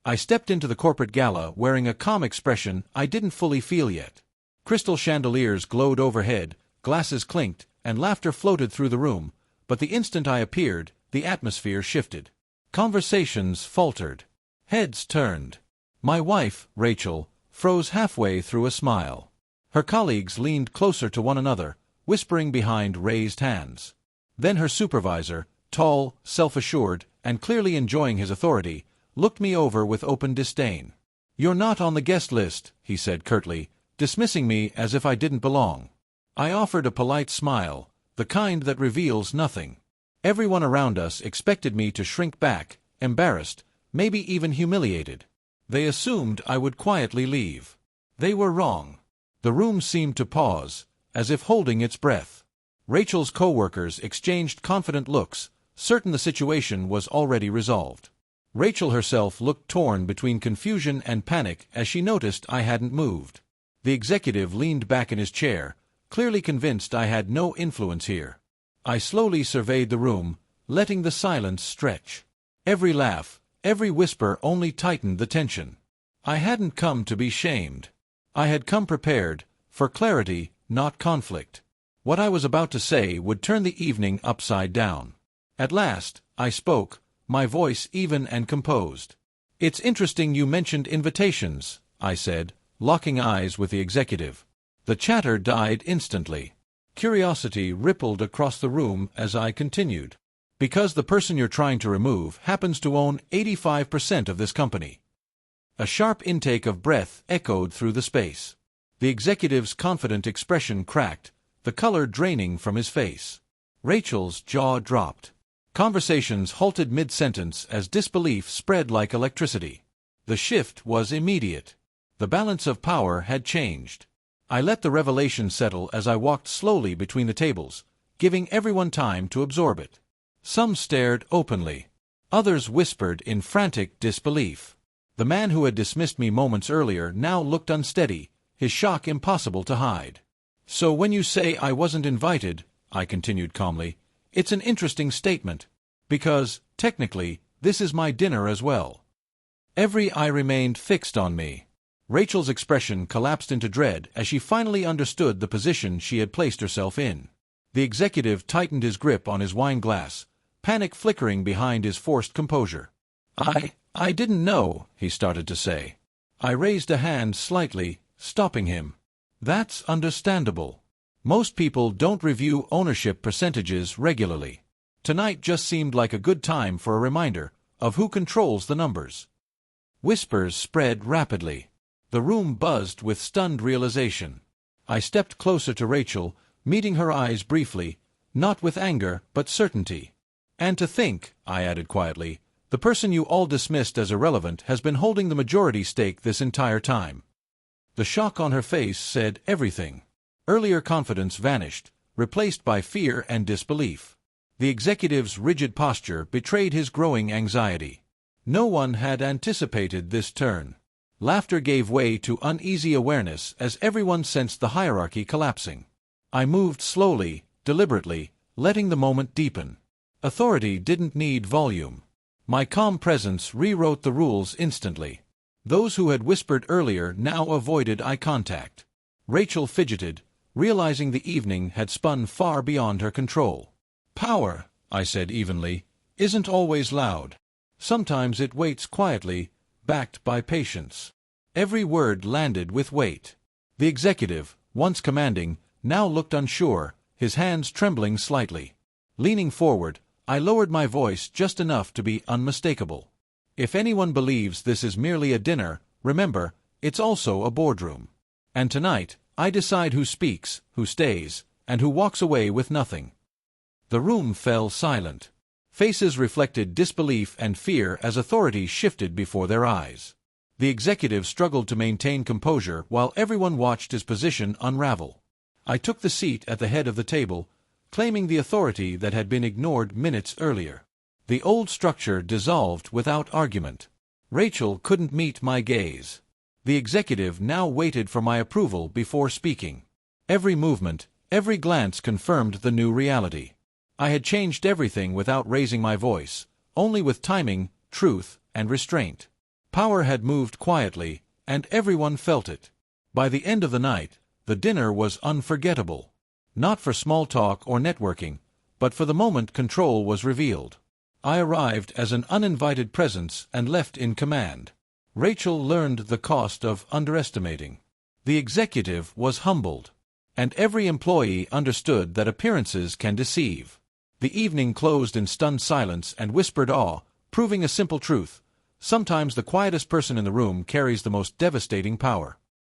I stepped into the corporate gala wearing a calm expression I didn't fully feel yet. Crystal chandeliers glowed overhead, glasses clinked, and laughter floated through the room, but the instant I appeared, the atmosphere shifted. Conversations faltered. Heads turned. My wife, Rachel, froze halfway through a smile. Her colleagues leaned closer to one another, whispering behind raised hands. Then her supervisor, tall, self-assured, and clearly enjoying his authority, looked me over with open disdain. "You're not on the guest list," he said curtly, dismissing me as if I didn't belong. I offered a polite smile, the kind that reveals nothing. Everyone around us expected me to shrink back, embarrassed, maybe even humiliated. They assumed I would quietly leave. They were wrong. The room seemed to pause, as if holding its breath. Rachel's co-workers exchanged confident looks, certain the situation was already resolved. Rachel herself looked torn between confusion and panic as she noticed I hadn't moved. The executive leaned back in his chair, clearly convinced I had no influence here. I slowly surveyed the room, letting the silence stretch. Every laugh, every whisper only tightened the tension. I hadn't come to be shamed. I had come prepared, for clarity, not conflict. What I was about to say would turn the evening upside down. At last, I spoke, my voice even and composed. "It's interesting you mentioned invitations," I said, locking eyes with the executive. The chatter died instantly. Curiosity rippled across the room as I continued. "Because the person you're trying to remove happens to own 85% of this company." A sharp intake of breath echoed through the space. The executive's confident expression cracked, the color draining from his face. Rachel's jaw dropped. Conversations halted mid-sentence as disbelief spread like electricity. The shift was immediate. The balance of power had changed. I let the revelation settle as I walked slowly between the tables, giving everyone time to absorb it. Some stared openly. Others whispered in frantic disbelief. The man who had dismissed me moments earlier now looked unsteady, his shock impossible to hide. "So when you say I wasn't invited," I continued calmly, "it's an interesting statement. Because, technically, this is my dinner as well." Every eye remained fixed on me. Rachel's expression collapsed into dread as she finally understood the position she had placed herself in. The executive tightened his grip on his wine glass, panic flickering behind his forced composure. I didn't know," he started to say. I raised a hand slightly, stopping him. "That's understandable. Most people don't review ownership percentages regularly. Tonight just seemed like a good time for a reminder of who controls the numbers." Whispers spread rapidly. The room buzzed with stunned realization. I stepped closer to Rachel, meeting her eyes briefly, not with anger but certainty. "And to think," I added quietly, "the person you all dismissed as irrelevant has been holding the majority stake this entire time." The shock on her face said everything. Earlier confidence vanished, replaced by fear and disbelief. The executive's rigid posture betrayed his growing anxiety. No one had anticipated this turn. Laughter gave way to uneasy awareness as everyone sensed the hierarchy collapsing. I moved slowly, deliberately, letting the moment deepen. Authority didn't need volume. My calm presence rewrote the rules instantly. Those who had whispered earlier now avoided eye contact. Rachel fidgeted, realizing the evening had spun far beyond her control. "Power," I said evenly, "isn't always loud. Sometimes it waits quietly, backed by patience." Every word landed with weight. The executive, once commanding, now looked unsure, his hands trembling slightly. Leaning forward, I lowered my voice just enough to be unmistakable. "If anyone believes this is merely a dinner, remember, it's also a boardroom. And tonight, I decide who speaks, who stays, and who walks away with nothing." The room fell silent. Faces reflected disbelief and fear as authority shifted before their eyes. The executive struggled to maintain composure while everyone watched his position unravel. I took the seat at the head of the table, claiming the authority that had been ignored minutes earlier. The old structure dissolved without argument. Rachel couldn't meet my gaze. The executive now waited for my approval before speaking. Every movement, every glance confirmed the new reality. I had changed everything without raising my voice, only with timing, truth, and restraint. Power had moved quietly, and everyone felt it. By the end of the night, the dinner was unforgettable. Not for small talk or networking, but for the moment control was revealed. I arrived as an uninvited presence and left in command. Rachel learned the cost of underestimating. The executive was humbled. And every employee understood that appearances can deceive. The evening closed in stunned silence and whispered awe, proving a simple truth. Sometimes the quietest person in the room carries the most devastating power.